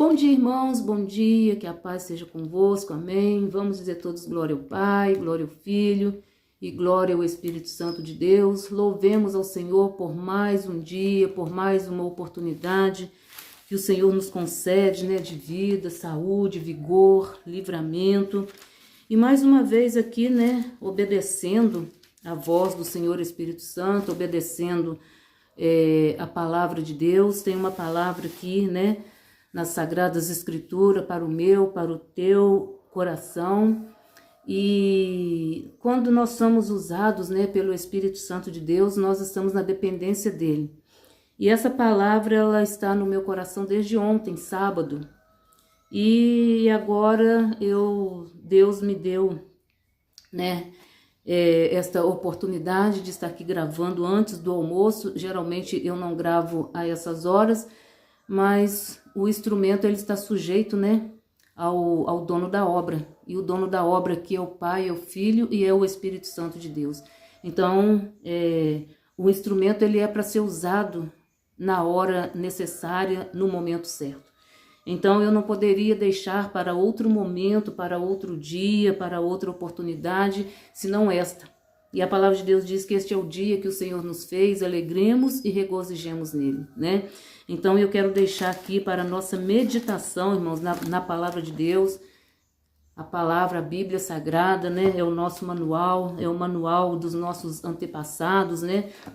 Bom dia, irmãos, bom dia, que a paz seja convosco, amém. Vamos dizer todos glória ao Pai, glória ao Filho e glória ao Espírito Santo de Deus. Louvemos ao Senhor por mais um dia, por mais uma oportunidade que o Senhor nos concede, de vida, saúde, vigor, livramento. E mais uma vez aqui, obedecendo a voz do Senhor Espírito Santo, obedecendo a palavra de Deus. Tem uma palavra aqui, nas Sagradas Escrituras, para o meu, para o teu coração. E quando nós somos usados, pelo Espírito Santo de Deus, nós estamos na dependência dele. E essa palavra, ela está no meu coração desde ontem, sábado. E agora Deus me deu, esta oportunidade de estar aqui gravando antes do almoço. Geralmente eu não gravo a essas horas, mas o instrumento ele está sujeito, ao dono da obra. E o dono da obra aqui é o Pai, é o Filho e é o Espírito Santo de Deus. Então, o instrumento ele é para ser usado na hora necessária, no momento certo. Então, eu não poderia deixar para outro momento, para outro dia, para outra oportunidade, senão esta. E a palavra de Deus diz que este é o dia que o Senhor nos fez, alegremos e regozijemos nele, Então, eu quero deixar aqui para a nossa meditação, irmãos, na palavra de Deus. A palavra, a Bíblia Sagrada, é o nosso manual, é o manual dos nossos antepassados,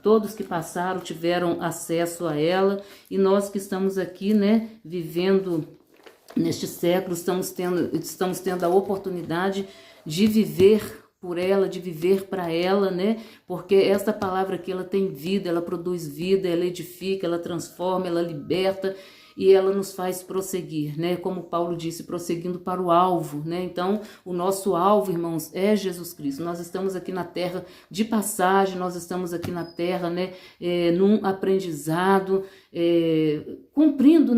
Todos que passaram tiveram acesso a ela, e nós que estamos aqui, vivendo neste século, estamos tendo a oportunidade de viver por ela, de viver para ela, Porque esta palavra aqui, ela tem vida, ela produz vida, ela edifica, ela transforma, ela liberta e ela nos faz prosseguir, Como Paulo disse, prosseguindo para o alvo, Então, o nosso alvo, irmãos, é Jesus Cristo. Nós estamos aqui na terra de passagem, nós estamos aqui na terra, num aprendizado, cumprindo,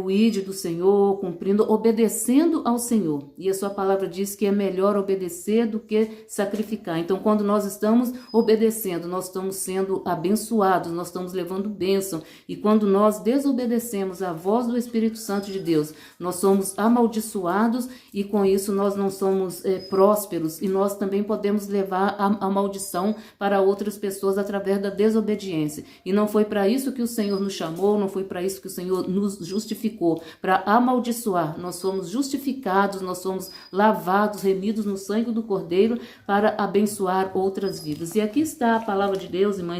o ide do Senhor, cumprindo, obedecendo ao Senhor. E a sua palavra diz que é melhor obedecer do que sacrificar. Então, quando nós estamos obedecendo, nós estamos sendo abençoados, nós estamos levando bênção. E quando nós desobedecemos a voz do Espírito Santo de Deus, nós somos amaldiçoados e com isso nós não somos prósperos. E nós também podemos levar a maldição para outras pessoas através da desobediência. E não foi para isso que o Senhor nos chamou, não foi para isso que o Senhor nos justificou, para amaldiçoar. Nós somos justificados, nós somos lavados, remidos no sangue do Cordeiro para abençoar outras vidas. E aqui está a palavra de Deus, irmã,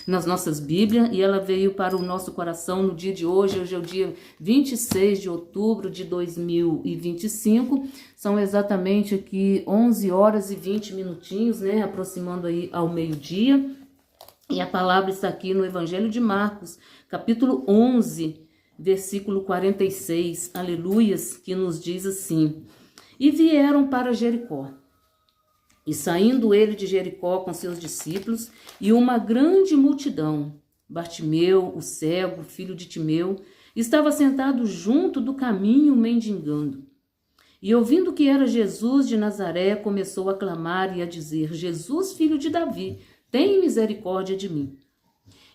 nas nossas Bíblias, e ela veio para o nosso coração no dia de hoje. Hoje é o dia 26 de outubro de 2025, são exatamente aqui 11 horas e 20 minutinhos, aproximando aí ao meio-dia. E a palavra está aqui no Evangelho de Marcos, capítulo 11, versículo 46, aleluias, que nos diz assim: E vieram para Jericó. E saindo ele de Jericó com seus discípulos e uma grande multidão, Bartimeu, o cego, filho de Timeu, estava sentado junto do caminho mendigando. E ouvindo que era Jesus de Nazaré, começou a clamar e a dizer: Jesus, filho de Davi, tem misericórdia de mim.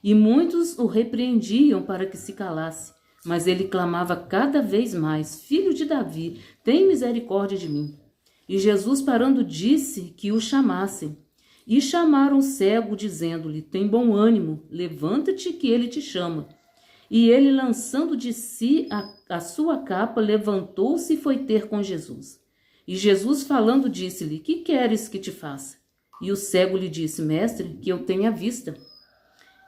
E muitos o repreendiam para que se calasse, mas ele clamava cada vez mais: Filho de Davi, tem misericórdia de mim. E Jesus, parando, disse que o chamassem. E chamaram o cego, dizendo-lhe: Tem bom ânimo, levanta-te que ele te chama. E ele, lançando de si a sua capa, levantou-se e foi ter com Jesus. E Jesus, falando, disse-lhe: Que queres que te faça? E o cego lhe disse: Mestre, que eu tenha vista.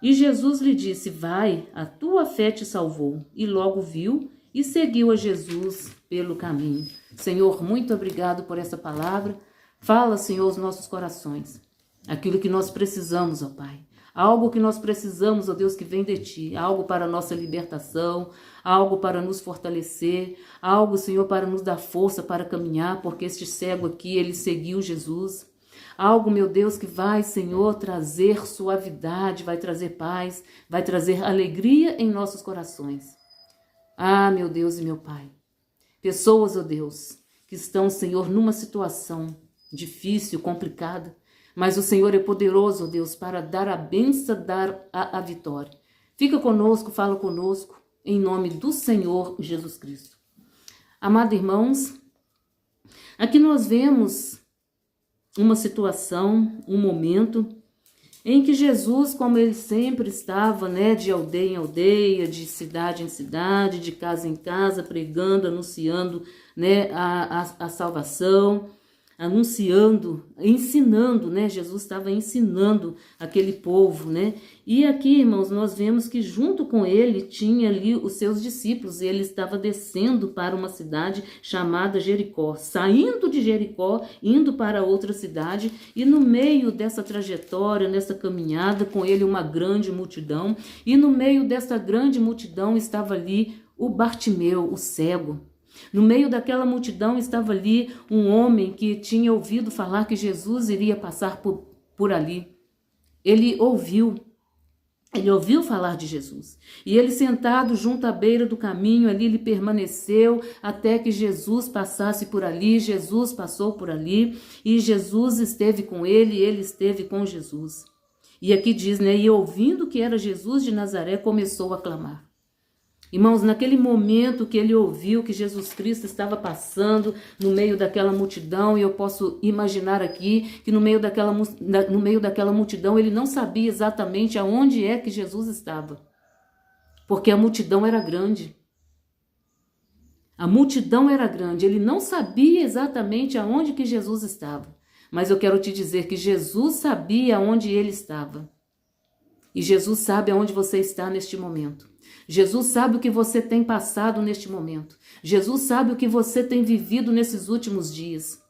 E Jesus lhe disse: Vai, a tua fé te salvou. E logo viu e seguiu a Jesus pelo caminho. Senhor, muito obrigado por essa palavra. Fala, Senhor, aos nossos corações. Aquilo que nós precisamos, ó Pai. Algo que nós precisamos, ó Deus, que vem de Ti. Algo para a nossa libertação, algo para nos fortalecer, algo, Senhor, para nos dar força para caminhar, porque este cego aqui, ele seguiu Jesus. Algo, meu Deus, que vai, Senhor, trazer suavidade, vai trazer paz, vai trazer alegria em nossos corações. Ah, meu Deus e meu Pai. Pessoas, ó Deus, que estão, Senhor, numa situação difícil, complicada, mas o Senhor é poderoso, ó Deus, para dar a bênção, dar a vitória. Fica conosco, fala conosco. em nome do Senhor Jesus Cristo. Amados irmãos, aqui nós vemos uma situação, um momento em que Jesus, como ele sempre estava, né, de aldeia em aldeia, de cidade em cidade, de casa em casa, pregando, anunciando, né, a salvação, anunciando, ensinando, né? Jesus estava ensinando aquele povo, né? E aqui, irmãos, nós vemos que junto com ele tinha ali os seus discípulos, e ele estava descendo para uma cidade chamada Jericó, saindo de Jericó, indo para outra cidade, e no meio dessa trajetória, nessa caminhada, com ele uma grande multidão, e no meio dessa grande multidão estava ali o Bartimeu, o cego. No meio daquela multidão estava ali um homem que tinha ouvido falar que Jesus iria passar por ali. Ele ouviu falar de Jesus. E ele, sentado junto à beira do caminho, ali ele permaneceu até que Jesus passasse por ali. Jesus passou por ali e Jesus esteve com ele e ele esteve com Jesus. E aqui diz, né? E ouvindo que era Jesus de Nazaré, começou a clamar. Irmãos, naquele momento que ele ouviu que Jesus Cristo estava passando no meio daquela multidão, e eu posso imaginar aqui que no meio daquela multidão ele não sabia exatamente aonde é que Jesus estava, porque a multidão era grande. A multidão era grande, ele não sabia exatamente aonde que Jesus estava, mas eu quero te dizer que Jesus sabia aonde ele estava. E Jesus sabe aonde você está neste momento. Jesus sabe o que você tem passado neste momento. Jesus sabe o que você tem vivido nesses últimos dias.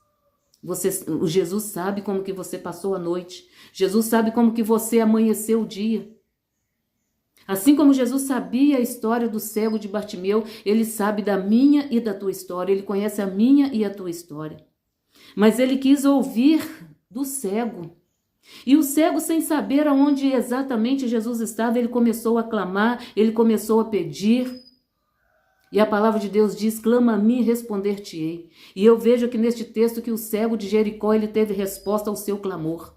Jesus sabe como que você passou a noite. Jesus sabe como que você amanheceu o dia. Assim como Jesus sabia a história do cego de Bartimeu, ele sabe da minha e da tua história. Ele conhece a minha e a tua história. Mas ele quis ouvir do cego. E o cego, sem saber aonde exatamente Jesus estava, ele começou a clamar, ele começou a pedir. E a palavra de Deus diz, clama a mim e responder-te-ei. E eu vejo aqui neste texto que o cego de Jericó, ele teve resposta ao seu clamor.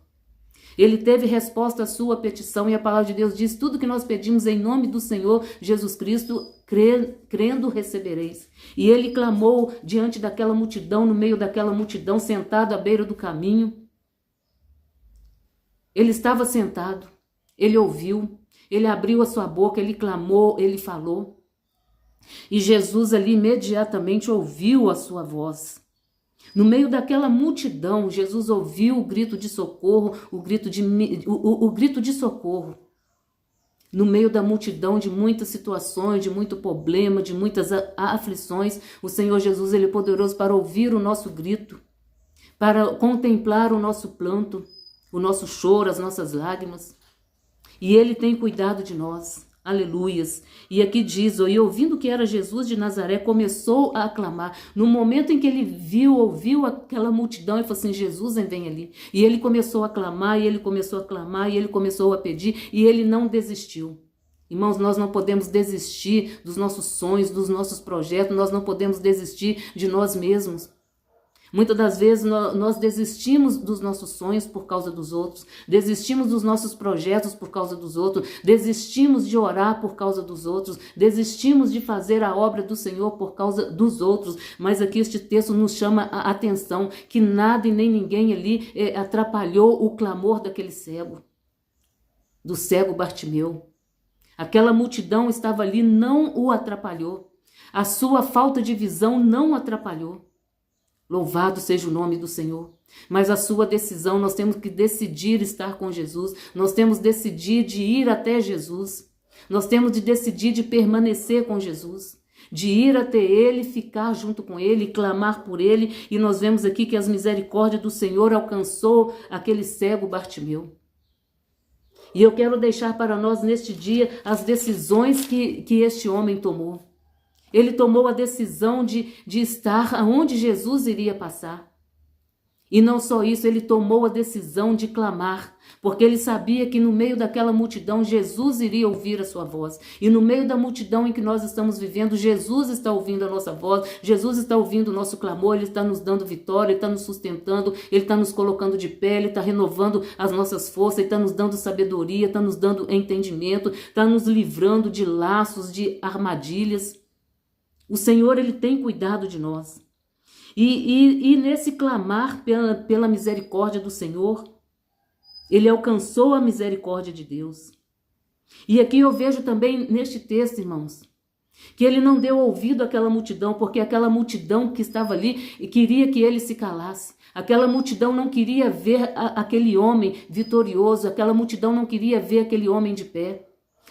Ele teve resposta à sua petição, e a palavra de Deus diz, tudo que nós pedimos em nome do Senhor Jesus Cristo, crendo recebereis. E ele clamou diante daquela multidão, no meio daquela multidão, sentado à beira do caminho. Ele estava sentado, ele ouviu, ele abriu a sua boca, ele clamou, ele falou. E Jesus ali imediatamente ouviu a sua voz. No meio daquela multidão, Jesus ouviu o grito de socorro, o grito de socorro. No meio da multidão, de muitas situações, de muito problema, de muitas aflições, o Senhor Jesus, ele é poderoso para ouvir o nosso grito, para contemplar o nosso planto, o nosso choro, as nossas lágrimas. E ele tem cuidado de nós. Aleluias. E aqui diz, e ouvindo que era Jesus de Nazaré, começou a aclamar. No momento em que ele ouviu aquela multidão, ele falou assim, Jesus, vem ali. E ele começou a clamar, e ele começou a clamar, e ele começou a pedir, e ele não desistiu. Irmãos, nós não podemos desistir dos nossos sonhos, dos nossos projetos, nós não podemos desistir de nós mesmos. Muitas das vezes nós desistimos dos nossos sonhos por causa dos outros, desistimos dos nossos projetos por causa dos outros, desistimos de orar por causa dos outros, desistimos de fazer a obra do Senhor por causa dos outros. Mas aqui este texto nos chama a atenção que nada e nem ninguém ali atrapalhou o clamor daquele cego, do cego Bartimeu. Aquela multidão estava ali, não o atrapalhou. A sua falta de visão não o atrapalhou. Louvado seja o nome do Senhor. Mas a sua decisão, nós temos que decidir estar com Jesus. Nós temos que decidir de ir até Jesus. Nós temos de decidir de permanecer com Jesus. De ir até Ele, ficar junto com Ele, clamar por Ele. E nós vemos aqui que as misericórdias do Senhor alcançou aquele cego Bartimeu. E eu quero deixar para nós neste dia as decisões que este homem tomou. Ele tomou a decisão de estar onde Jesus iria passar. E não só isso, ele tomou a decisão de clamar, porque ele sabia que no meio daquela multidão Jesus iria ouvir a sua voz. E no meio da multidão em que nós estamos vivendo, Jesus está ouvindo a nossa voz, Jesus está ouvindo o nosso clamor, ele está nos dando vitória, ele está nos sustentando, ele está nos colocando de pé, ele está renovando as nossas forças, ele está nos dando sabedoria, está nos dando entendimento, está nos livrando de laços, de armadilhas. O Senhor, ele tem cuidado de nós. E nesse clamar pela misericórdia do Senhor, ele alcançou a misericórdia de Deus. E aqui eu vejo também neste texto, irmãos, que ele não deu ouvido àquela multidão, porque aquela multidão que estava ali queria que ele se calasse. Aquela multidão não queria ver aquele homem vitorioso, aquela multidão não queria ver aquele homem de pé.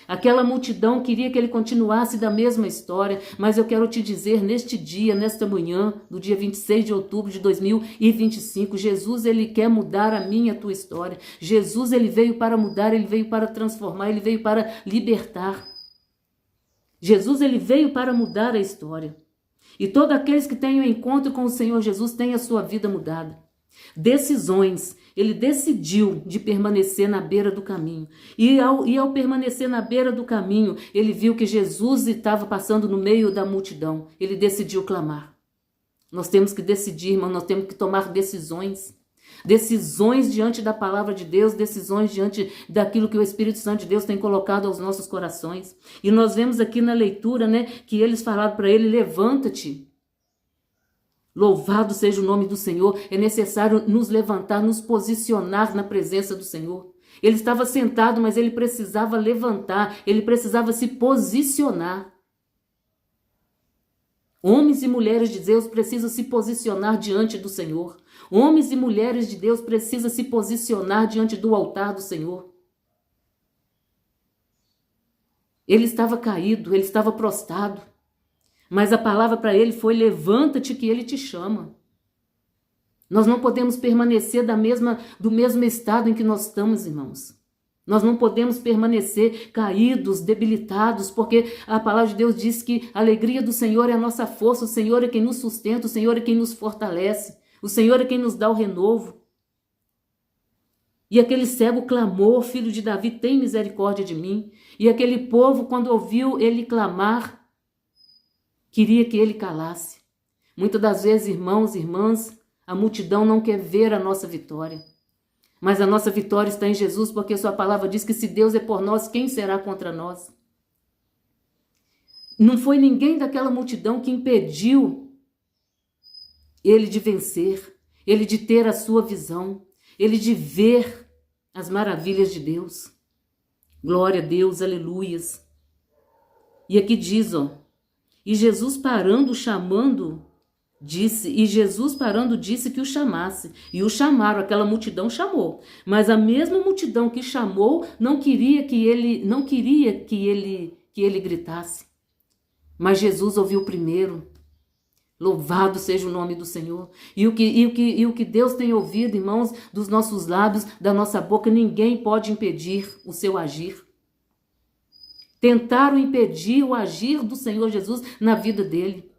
Aquela multidão queria que ele continuasse da mesma história, mas eu quero te dizer, neste dia, nesta manhã, do dia 26 de outubro de 2025, Jesus, ele quer mudar a minha e a tua história. Jesus, ele veio para mudar, ele veio para transformar, ele veio para libertar. Jesus, ele veio para mudar a história. E todos aqueles que têm um encontro com o Senhor Jesus têm a sua vida mudada. Decisões. Ele decidiu de permanecer na beira do caminho. E ao permanecer na beira do caminho, ele viu que Jesus estava passando no meio da multidão. Ele decidiu clamar. Nós temos que decidir, irmão, nós temos que tomar decisões. Decisões diante da palavra de Deus, decisões diante daquilo que o Espírito Santo de Deus tem colocado aos nossos corações. E nós vemos aqui na leitura, né, que eles falaram para ele, levanta-te. Louvado seja o nome do Senhor. É necessário nos levantar, nos posicionar na presença do Senhor. Ele estava sentado, mas ele precisava levantar, ele precisava se posicionar. Homens e mulheres de Deus precisam se posicionar diante do Senhor. Homens e mulheres de Deus precisam se posicionar diante do altar do Senhor. Ele estava caído, ele estava prostrado. Mas a palavra para ele foi, levanta-te que ele te chama. Nós não podemos permanecer do mesmo estado em que nós estamos, irmãos. Nós não podemos permanecer caídos, debilitados, porque a palavra de Deus diz que a alegria do Senhor é a nossa força, o Senhor é quem nos sustenta, o Senhor é quem nos fortalece, o Senhor é quem nos dá o renovo. E aquele cego clamou, filho de Davi, tem misericórdia de mim. E aquele povo, quando ouviu ele clamar, queria que ele calasse. Muitas das vezes, irmãos e irmãs, a multidão não quer ver a nossa vitória. Mas a nossa vitória está em Jesus, porque sua palavra diz que se Deus é por nós, quem será contra nós? Não foi ninguém daquela multidão que impediu ele de vencer, ele de ter a sua visão, ele de ver as maravilhas de Deus. Glória a Deus, aleluias. E aqui diz, e Jesus parando disse que o chamasse. E o chamaram, aquela multidão chamou. Mas a mesma multidão que chamou não queria que ele gritasse. Mas Jesus ouviu primeiro. Louvado seja o nome do Senhor. E o que Deus tem ouvido, irmãos, dos nossos lábios, da nossa boca, ninguém pode impedir o seu agir. Tentaram impedir o agir do Senhor Jesus na vida dele.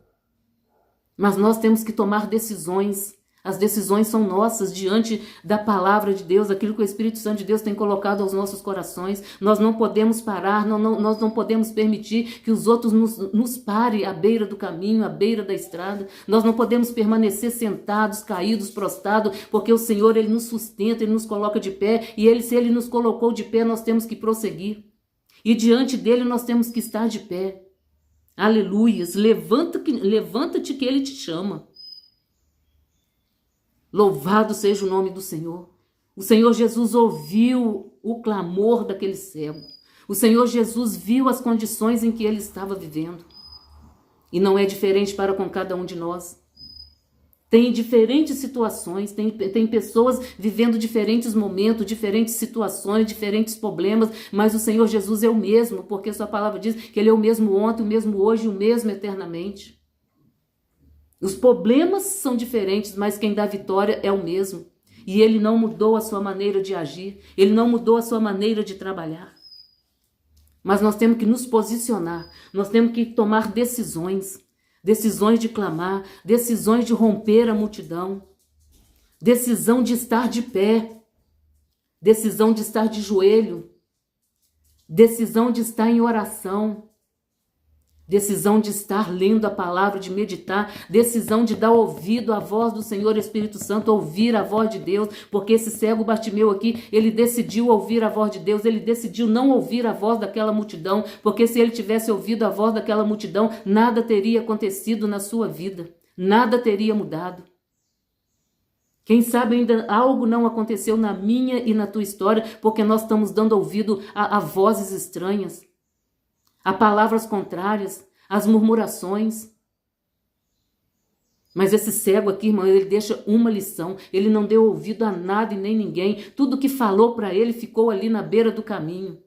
Mas nós temos que tomar decisões. As decisões são nossas diante da palavra de Deus, aquilo que o Espírito Santo de Deus tem colocado aos nossos corações. Nós não podemos parar, nós não podemos permitir que os outros nos parem à beira do caminho, à beira da estrada. Nós não podemos permanecer sentados, caídos, prostrados, porque o Senhor, ele nos sustenta, ele nos coloca de pé, e se ele nos colocou de pé, nós temos que prosseguir. E diante dele nós temos que estar de pé. Aleluias. Levanta-te que ele te chama. Louvado seja o nome do Senhor. O Senhor Jesus ouviu o clamor daquele cego. O Senhor Jesus viu as condições em que ele estava vivendo. E não é diferente para com cada um de nós. Tem diferentes situações, tem pessoas vivendo diferentes momentos, diferentes situações, diferentes problemas, mas o Senhor Jesus é o mesmo, porque sua palavra diz que ele é o mesmo ontem, o mesmo hoje, o mesmo eternamente. Os problemas são diferentes, mas quem dá vitória é o mesmo. E ele não mudou a sua maneira de agir, ele não mudou a sua maneira de trabalhar. Mas nós temos que nos posicionar, nós temos que tomar decisões de clamar, decisões de romper a multidão. decisão de estar de pé, decisão de estar de joelho, decisão de estar em oração, decisão de estar lendo a palavra, de meditar, decisão de dar ouvido à voz do Senhor Espírito Santo, ouvir a voz de Deus, porque esse cego Bartimeu aqui, ele decidiu ouvir a voz de Deus, ele decidiu não ouvir a voz daquela multidão, porque se ele tivesse ouvido a voz daquela multidão, nada teria acontecido na sua vida, nada teria mudado. Quem sabe ainda algo não aconteceu na minha e na tua história, porque nós estamos dando ouvido a vozes estranhas, a palavras contrárias, as murmurações. Mas esse cego aqui, irmão, ele deixa uma lição. Ele não deu ouvido a nada e nem ninguém. Tudo que falou para ele ficou ali na beira do caminho.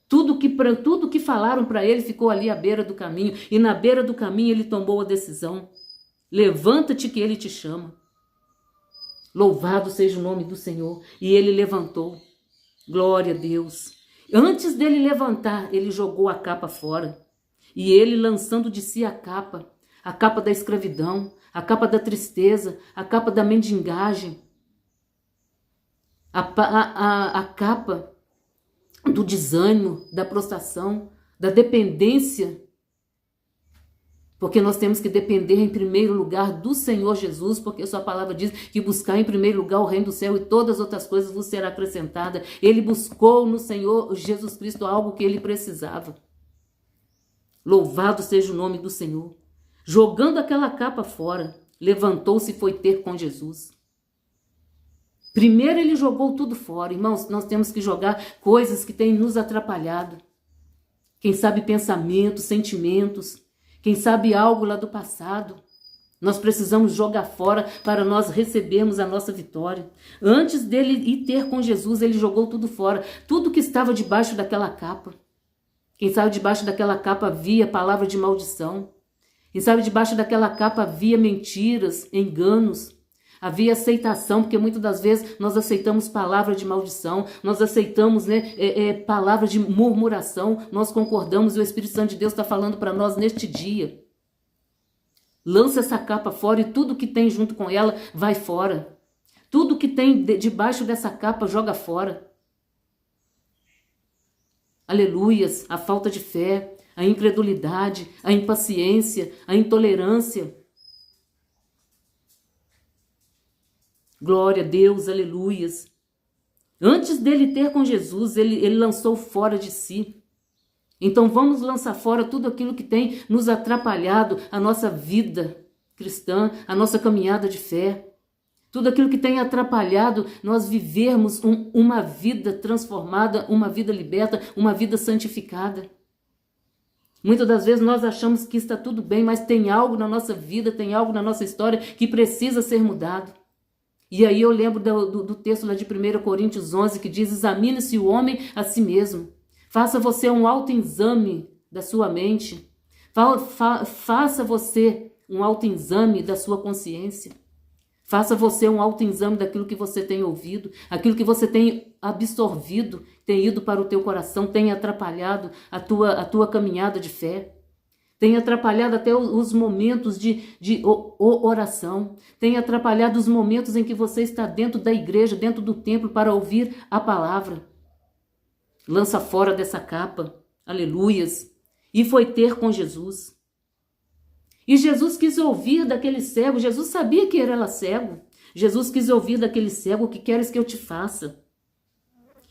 Tudo que falaram para ele ficou ali à beira do caminho. E na beira do caminho ele tomou a decisão. Levanta-te que ele te chama. Louvado seja o nome do Senhor. E ele levantou. Glória a Deus. Antes dele levantar, ele jogou a capa fora. E ele, lançando de si a capa da escravidão, a capa da tristeza, a capa da mendigagem, a capa do desânimo, da prostração, da dependência. Porque nós temos que depender em primeiro lugar do Senhor Jesus, porque sua palavra diz que buscar em primeiro lugar o reino do céu e todas as outras coisas vos será acrescentada. Ele buscou no Senhor Jesus Cristo algo que ele precisava. Louvado seja o nome do Senhor. Jogando aquela capa fora, levantou-se e foi ter com Jesus. Primeiro ele jogou tudo fora. Irmãos, nós temos que jogar coisas que têm nos atrapalhado. Quem sabe pensamentos, sentimentos, quem sabe algo lá do passado. Nós precisamos jogar fora para nós recebermos a nossa vitória. Antes dele ir ter com Jesus, ele jogou tudo fora. Tudo que estava debaixo daquela capa. Quem sabe debaixo daquela capa havia palavra de maldição. Quem sabe debaixo daquela capa havia mentiras, enganos. Havia aceitação, porque muitas das vezes nós aceitamos palavra de maldição, nós aceitamos palavra de murmuração, nós concordamos e o Espírito Santo de Deus está falando para nós neste dia. Lança essa capa fora e tudo que tem junto com ela vai fora. Tudo que tem debaixo dessa capa joga fora. Aleluias, a falta de fé, a incredulidade, a impaciência, a intolerância. Glória a Deus, aleluias. Antes dele ter com Jesus, ele lançou fora de si. Então vamos lançar fora tudo aquilo que tem nos atrapalhado a nossa vida cristã, a nossa caminhada de fé. Tudo aquilo que tem atrapalhado nós vivermos uma vida transformada, uma vida liberta, uma vida santificada. Muitas das vezes nós achamos que está tudo bem, mas tem algo na nossa vida, tem algo na nossa história que precisa ser mudado. E aí eu lembro do texto lá de 1 Coríntios 11 que diz: examine-se o homem a si mesmo. Faça você um autoexame da sua mente. Faça você um autoexame da sua consciência. Faça você um autoexame daquilo que você tem ouvido, aquilo que você tem absorvido, tem ido para o teu coração, tem atrapalhado a tua caminhada de fé. Tem atrapalhado até os momentos de oração. Tem atrapalhado os momentos em que você está dentro da igreja, dentro do templo, para ouvir a palavra. Lança fora dessa capa. Aleluias. E foi ter com Jesus. E Jesus quis ouvir daquele cego. Jesus sabia que ele era cego. Jesus quis ouvir daquele cego: o que queres que eu te faça?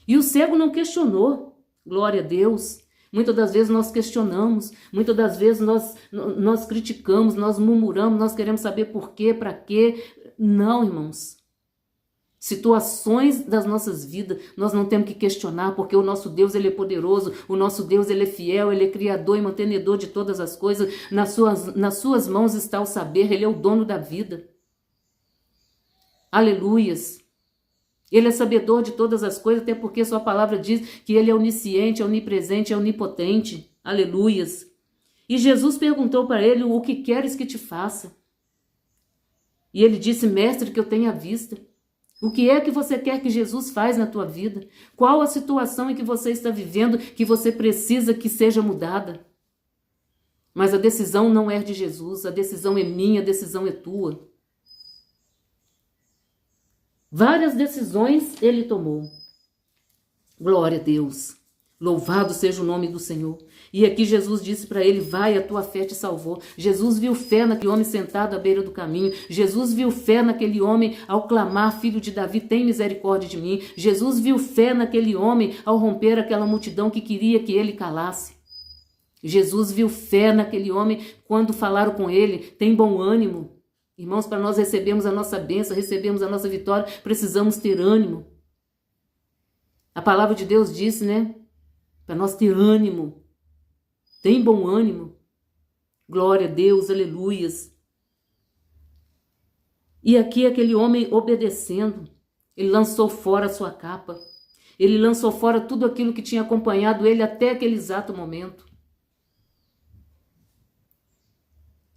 E o cego não questionou. Glória a Deus. Muitas das vezes nós questionamos, muitas das vezes nós criticamos, nós murmuramos, nós queremos saber por quê, para quê. Não, irmãos. Situações das nossas vidas nós não temos que questionar, porque o nosso Deus ele é poderoso, o nosso Deus ele é fiel, ele é criador e mantenedor de todas as coisas. Nas suas mãos está o saber, ele é o dono da vida. Aleluias. Ele é sabedor de todas as coisas, até porque sua palavra diz que ele é onisciente, é onipresente, é onipotente. Aleluias. E Jesus perguntou para ele: o que queres que te faça? E ele disse: mestre, que eu tenha vista. O que é que você quer que Jesus faz na tua vida? Qual a situação em que você está vivendo que você precisa que seja mudada? Mas a decisão não é de Jesus, a decisão é minha, a decisão é tua. Várias decisões ele tomou. Glória a Deus. Louvado seja o nome do Senhor. E aqui Jesus disse para ele, vai, a tua fé te salvou. Jesus viu fé naquele homem sentado à beira do caminho. Jesus viu fé naquele homem ao clamar, filho de Davi, tem misericórdia de mim. Jesus viu fé naquele homem ao romper aquela multidão que queria que ele calasse. Jesus viu fé naquele homem quando falaram com ele, tem bom ânimo. Irmãos, para nós recebermos a nossa bênção, recebermos a nossa vitória, precisamos ter ânimo. A palavra de Deus diz, né? Para nós ter ânimo. Tem bom ânimo. Glória a Deus, aleluias. E aqui aquele homem obedecendo, ele lançou fora a sua capa. Ele lançou fora tudo aquilo que tinha acompanhado ele até aquele exato momento.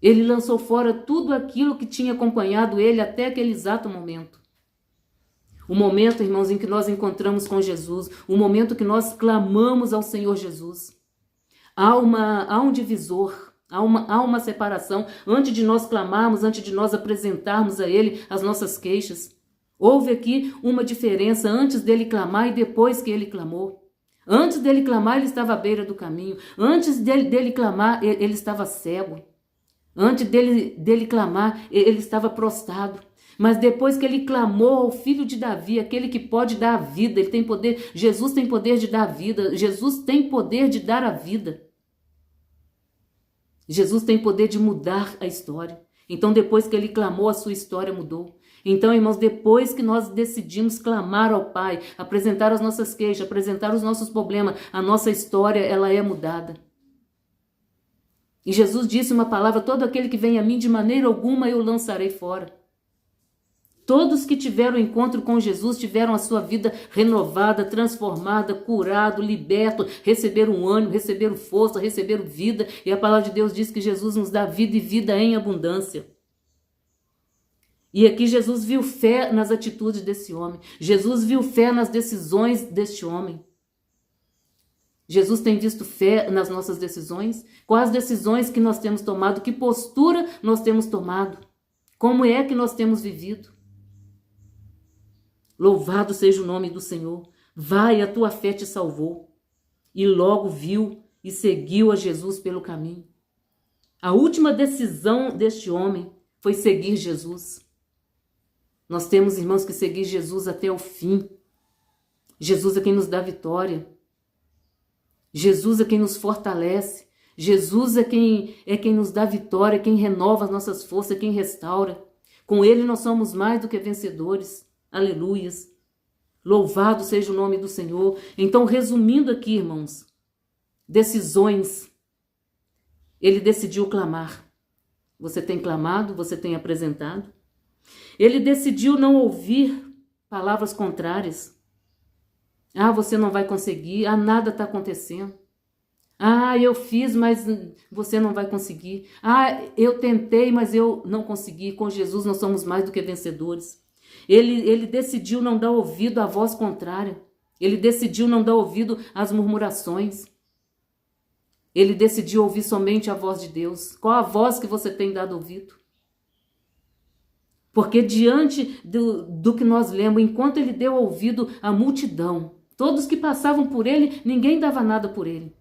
Ele lançou fora tudo aquilo que tinha acompanhado ele até aquele exato momento. O momento, irmãos, em que nós encontramos com Jesus, o momento que nós clamamos ao Senhor Jesus. Há um divisor, há uma separação. Antes de nós clamarmos, antes de nós apresentarmos a Ele as nossas queixas, houve aqui uma diferença antes dele clamar e depois que ele clamou. Antes dele clamar, ele estava à beira do caminho. Antes dele clamar, ele estava cego. Antes dele clamar, ele estava prostrado. Mas depois que ele clamou ao Filho de Davi, aquele que pode dar a vida, ele tem poder, Jesus tem poder de dar a vida, Jesus tem poder de dar a vida. Jesus tem poder de mudar a história. Então depois que ele clamou, a sua história mudou. Então, irmãos, depois que nós decidimos clamar ao Pai, apresentar as nossas queixas, apresentar os nossos problemas, a nossa história, ela é mudada. E Jesus disse uma palavra, todo aquele que vem a mim, de maneira alguma eu lançarei fora. Todos que tiveram encontro com Jesus tiveram a sua vida renovada, transformada, curado, liberto, receberam ânimo, receberam força, receberam vida. E a palavra de Deus diz que Jesus nos dá vida e vida em abundância. E aqui Jesus viu fé nas atitudes desse homem. Jesus viu fé nas decisões deste homem. Jesus tem visto fé nas nossas decisões? Quais decisões que nós temos tomado? Que postura nós temos tomado? Como é que nós temos vivido? Louvado seja o nome do Senhor. Vai, a tua fé te salvou. E logo viu e seguiu a Jesus pelo caminho. A última decisão deste homem foi seguir Jesus. Nós temos, irmãos, que seguir Jesus até o fim. Jesus é quem nos dá vitória. Jesus é quem nos fortalece. Jesus é quem nos dá vitória, quem renova as nossas forças, quem restaura. Com Ele nós somos mais do que vencedores. Aleluias. Louvado seja o nome do Senhor. Então, resumindo aqui, irmãos, decisões. Ele decidiu clamar. Você tem clamado? Você tem apresentado? Ele decidiu não ouvir palavras contrárias. Ah, você não vai conseguir. Ah, nada está acontecendo. Ah, eu fiz, mas você não vai conseguir. Ah, eu tentei, mas eu não consegui. Com Jesus nós somos mais do que vencedores. Ele decidiu não dar ouvido à voz contrária. Ele decidiu não dar ouvido às murmurações. Ele decidiu ouvir somente a voz de Deus. Qual a voz que você tem dado ouvido? Porque diante do que nós lemos, enquanto ele deu ouvido à multidão, todos que passavam por ele, ninguém dava nada por ele.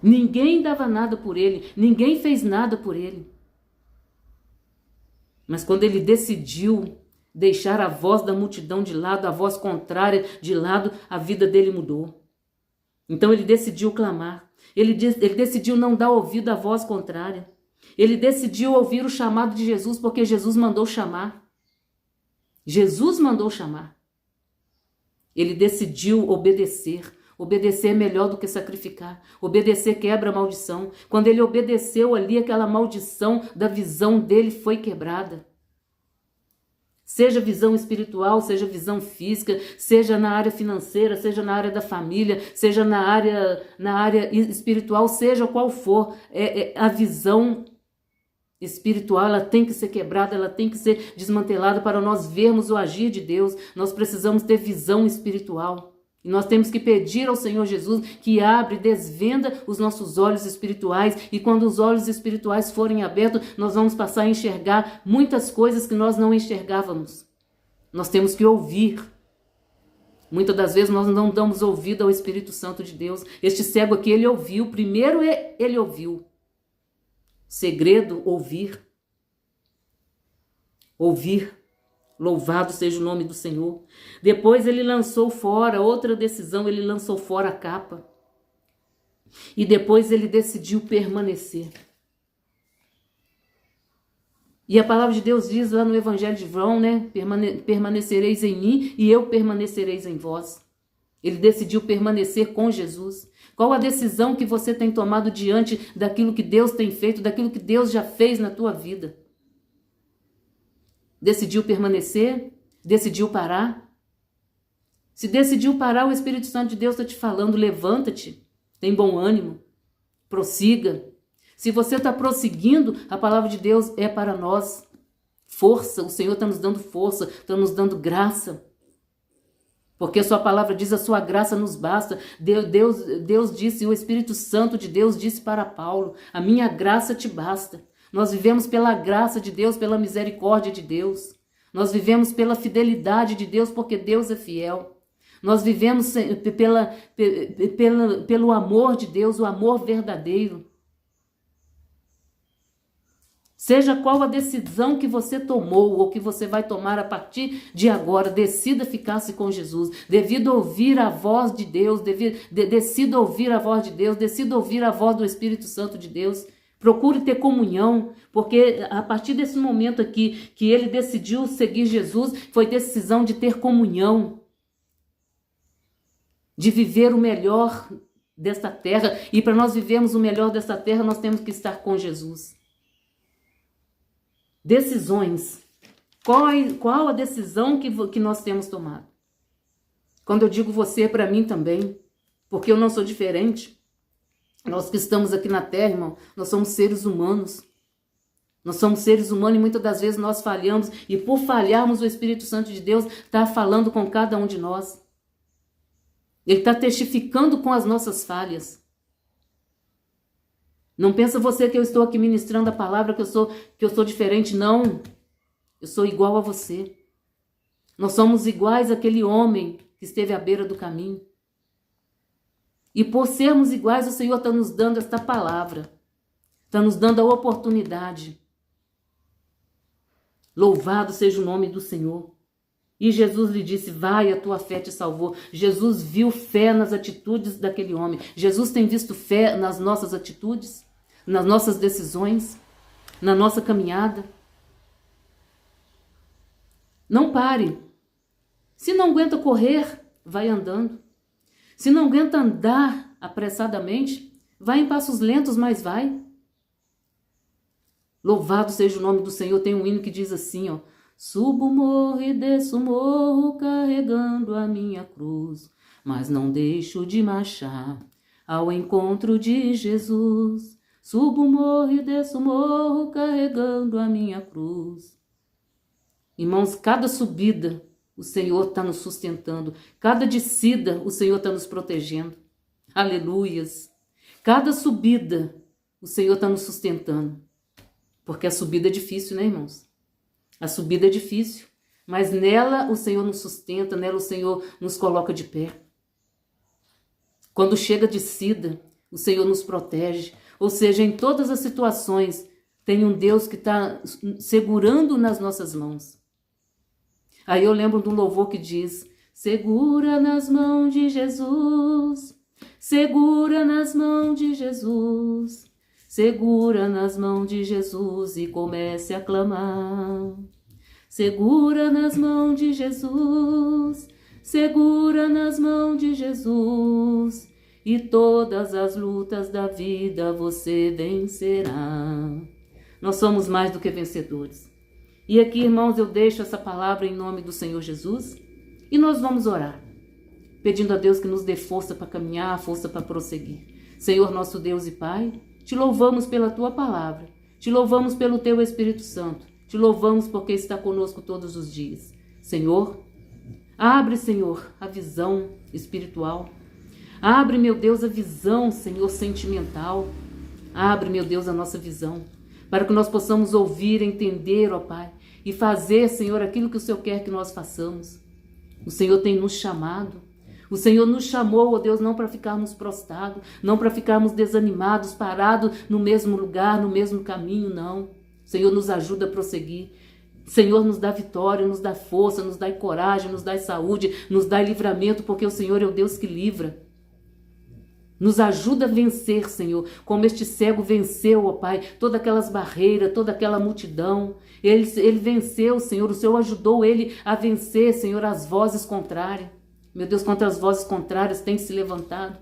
Ninguém dava nada por ele, ninguém fez nada por ele. Mas quando ele decidiu deixar a voz da multidão de lado, a voz contrária de lado, a vida dele mudou. Então ele decidiu clamar, ele decidiu não dar ouvido à voz contrária. Ele decidiu ouvir o chamado de Jesus, porque Jesus mandou chamar. Jesus mandou chamar. Ele decidiu obedecer. Obedecer é melhor do que sacrificar. Obedecer quebra a maldição. Quando ele obedeceu ali, aquela maldição da visão dele foi quebrada. Seja visão espiritual, seja visão física, seja na área financeira, seja na área da família, seja na área espiritual, seja qual for, a visão espiritual, ela tem que ser quebrada, ela tem que ser desmantelada para nós vermos o agir de Deus. Nós precisamos ter visão espiritual. E nós temos que pedir ao Senhor Jesus que abre, desvenda os nossos olhos espirituais. E quando os olhos espirituais forem abertos, nós vamos passar a enxergar muitas coisas que nós não enxergávamos. Nós temos que ouvir. Muitas das vezes nós não damos ouvido ao Espírito Santo de Deus. Este cego aqui, ele ouviu. Primeiro ele ouviu. Segredo, ouvir. Ouvir. Louvado seja o nome do Senhor. Depois ele lançou fora, outra decisão, ele lançou fora a capa. E depois ele decidiu permanecer. E a palavra de Deus diz lá no Evangelho de João, né? Permanecereis em mim e eu permanecereis em vós. Ele decidiu permanecer com Jesus. Qual a decisão que você tem tomado diante daquilo que Deus tem feito, daquilo que Deus já fez na tua vida? Decidiu permanecer? Decidiu parar? Se decidiu parar, o Espírito Santo de Deus está te falando, levanta-te, tem bom ânimo, prossiga. Se você está prosseguindo, a palavra de Deus é para nós. Força, o Senhor está nos dando força, está nos dando graça. Porque a sua palavra diz, a sua graça nos basta. Deus disse, o Espírito Santo de Deus disse para Paulo, a minha graça te basta. Nós vivemos pela graça de Deus, pela misericórdia de Deus. Nós vivemos pela fidelidade de Deus, porque Deus é fiel. Nós vivemos pelo amor de Deus, o amor verdadeiro. Seja qual a decisão que você tomou ou que você vai tomar a partir de agora, decida ficar-se com Jesus. Devido ouvir a voz de Deus, decida ouvir a voz de Deus, decida ouvir a voz do Espírito Santo de Deus. Procure ter comunhão, porque a partir desse momento aqui que ele decidiu seguir Jesus, foi decisão de ter comunhão, de viver o melhor desta terra. E para nós vivermos o melhor desta terra, nós temos que estar com Jesus. Decisões. Qual a decisão que nós temos tomado? Quando eu digo você, para mim também, porque eu não sou diferente. Nós que estamos aqui na terra, irmão, nós somos seres humanos. Nós somos seres humanos e muitas das vezes nós falhamos. E por falharmos, o Espírito Santo de Deus está falando com cada um de nós. Ele está testificando com as nossas falhas. Não pensa você que eu estou aqui ministrando a palavra, que eu sou diferente. Não, eu sou igual a você. Nós somos iguais àquele homem que esteve à beira do caminho. E por sermos iguais, o Senhor está nos dando esta palavra. Está nos dando a oportunidade. Louvado seja o nome do Senhor. E Jesus lhe disse, vai, a tua fé te salvou. Jesus viu fé nas atitudes daquele homem. Jesus tem visto fé nas nossas atitudes, nas nossas decisões, na nossa caminhada. Não pare. Se não aguenta correr, vai andando. Se não aguenta andar apressadamente, vai em passos lentos, mas vai. Louvado seja o nome do Senhor. Tem um hino que diz assim, ó. Subo o morro e desço o morro carregando a minha cruz, mas não deixo de marchar ao encontro de Jesus. Subo o morro e desço o morro carregando a minha cruz. Irmãos, cada subida o Senhor está nos sustentando. Cada descida, o Senhor está nos protegendo. Aleluias. Cada subida, o Senhor está nos sustentando. Porque a subida é difícil, né, irmãos? A subida é difícil. Mas nela o Senhor nos sustenta, nela o Senhor nos coloca de pé. Quando chega a descida, o Senhor nos protege. Ou seja, em todas as situações, tem um Deus que está segurando nas nossas mãos. Aí eu lembro de um louvor que diz, segura nas mãos de Jesus, segura nas mãos de Jesus, segura nas mãos de Jesus e comece a clamar. Segura nas mãos de Jesus, segura nas mãos de Jesus e todas as lutas da vida você vencerá. Nós somos mais do que vencedores. E aqui, irmãos, eu deixo essa palavra em nome do Senhor Jesus e nós vamos orar, pedindo a Deus que nos dê força para caminhar, força para prosseguir. Senhor, nosso Deus e Pai, te louvamos pela Tua palavra, te louvamos pelo Teu Espírito Santo, te louvamos porque está conosco todos os dias. Senhor, Abre, Senhor, a visão espiritual. Abre, meu Deus, a visão, Senhor, sentimental. Abre, meu Deus, a nossa visão, para que nós possamos ouvir, entender, ó Pai, e fazer, Senhor, aquilo que o Senhor quer que nós façamos. O Senhor tem nos chamado. O Senhor nos chamou, ó Deus, não para ficarmos prostrados, não para ficarmos desanimados, parados no mesmo lugar, no mesmo caminho, não. O Senhor nos ajuda a prosseguir. O Senhor nos dá vitória, nos dá força, nos dá coragem, nos dá saúde, nos dá livramento, porque o Senhor é o Deus que livra. Nos ajuda a vencer, Senhor, como este cego venceu, ó Pai, todas aquelas barreiras, toda aquela multidão. Ele venceu, Senhor, o Senhor ajudou ele a vencer, Senhor, as vozes contrárias. Meu Deus, contra as vozes contrárias tem se levantado.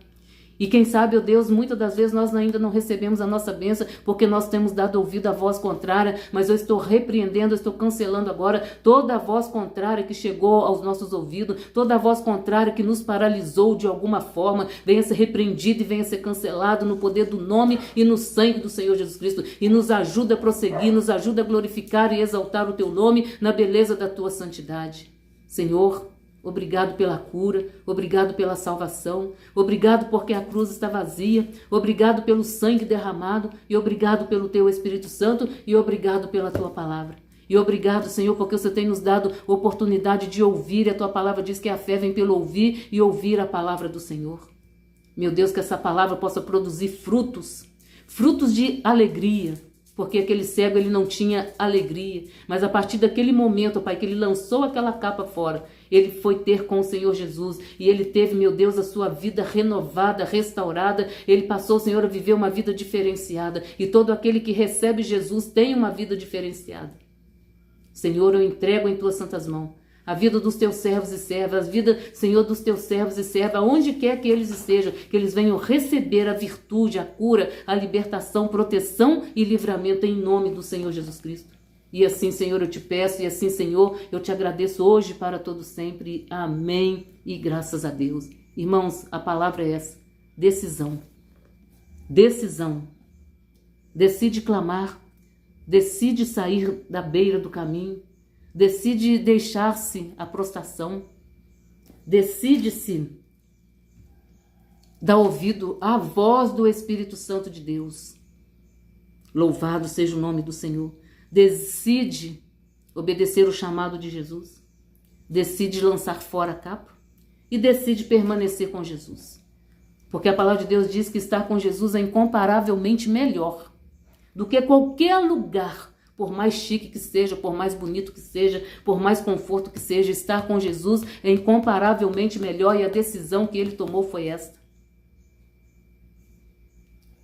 E quem sabe, ó Deus, muitas das vezes nós ainda não recebemos a nossa bênção porque nós temos dado ouvido à voz contrária, mas eu estou repreendendo, eu estou cancelando agora toda a voz contrária que chegou aos nossos ouvidos, toda a voz contrária que nos paralisou de alguma forma, venha ser repreendido e venha ser cancelado no poder do nome e no sangue do Senhor Jesus Cristo, e nos ajuda a prosseguir, nos ajuda a glorificar e exaltar o teu nome na beleza da tua santidade. Senhor, obrigado pela cura, obrigado pela salvação, obrigado porque a cruz está vazia, obrigado pelo sangue derramado e obrigado pelo teu Espírito Santo e obrigado pela tua palavra. E obrigado, Senhor, porque você tem nos dado oportunidade de ouvir, e a tua palavra diz que a fé vem pelo ouvir e ouvir a palavra do Senhor. Meu Deus, que essa palavra possa produzir frutos, frutos de alegria, porque aquele cego ele não tinha alegria, mas a partir daquele momento, Pai, que ele lançou aquela capa fora, ele foi ter com o Senhor Jesus e ele teve, meu Deus, a sua vida renovada, restaurada. Ele passou, Senhor, a viver uma vida diferenciada, e todo aquele que recebe Jesus tem uma vida diferenciada. Senhor, eu entrego em tuas santas mãos a vida dos teus servos e servas, a vida, Senhor, dos teus servos e servas, aonde quer que eles estejam, que eles venham receber a virtude, a cura, a libertação, proteção e livramento em nome do Senhor Jesus Cristo. E assim, Senhor, eu te peço, e assim, Senhor, eu te agradeço hoje para todo sempre. Amém. E graças a Deus. Irmãos, a palavra é essa: decisão. Decisão. Decide clamar, decide sair da beira do caminho, decide deixar-se a prostração, decide-se dar ouvido à voz do Espírito Santo de Deus. Louvado seja o nome do Senhor. Decide obedecer o chamado de Jesus, decide lançar fora a capa e decide permanecer com Jesus. Porque a palavra de Deus diz que estar com Jesus é incomparavelmente melhor do que qualquer lugar, por mais chique que seja, por mais bonito que seja, por mais conforto que seja. Estar com Jesus é incomparavelmente melhor, e a decisão que ele tomou foi esta.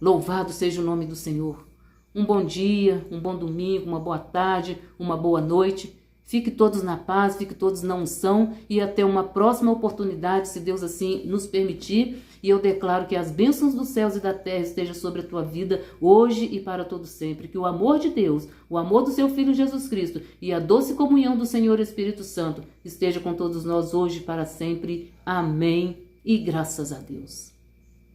Louvado seja o nome do Senhor. Um bom dia, um bom domingo, uma boa tarde, uma boa noite. Fique todos na paz, fique todos na unção, e até uma próxima oportunidade, se Deus assim nos permitir. E eu declaro que as bênçãos dos céus e da terra estejam sobre a tua vida hoje e para todo sempre. Que o amor de Deus, o amor do seu Filho Jesus Cristo e a doce comunhão do Senhor Espírito Santo esteja com todos nós hoje e para sempre. Amém. E graças a Deus.